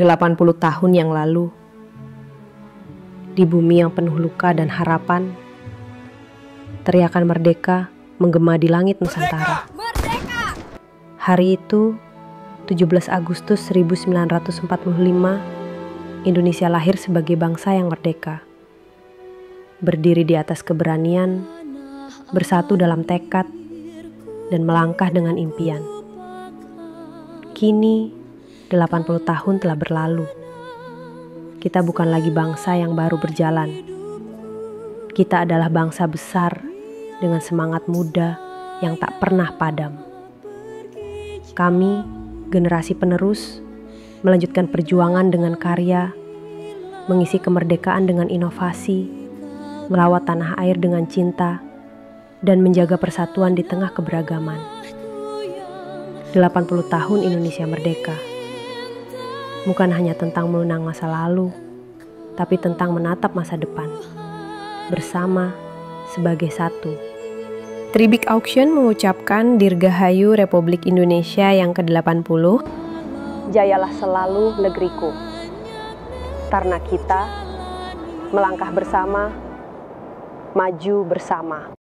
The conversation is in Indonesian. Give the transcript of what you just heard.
80 tahun yang lalu, di bumi yang penuh luka dan harapan, teriakan merdeka menggema di langit Nusantara. Merdeka! Hari itu, 17 Agustus 1945, Indonesia lahir sebagai bangsa yang merdeka. Berdiri di atas keberanian, bersatu dalam tekad, dan melangkah dengan impian. Kini, 80 tahun telah berlalu. Kita bukan lagi bangsa yang baru berjalan. Kita adalah bangsa besar dengan semangat muda yang tak pernah padam. Kami, generasi penerus, melanjutkan perjuangan dengan karya, mengisi kemerdekaan dengan inovasi, melawat tanah air dengan cinta, dan menjaga persatuan di tengah keberagaman. 80 tahun Indonesia merdeka. Bukan hanya tentang mengenang masa lalu, tapi tentang menatap masa depan. Bersama, sebagai satu. Tribik Auction mengucapkan Dirgahayu Republik Indonesia yang ke-80. Jayalah selalu negeriku. Karena kita melangkah bersama, maju bersama.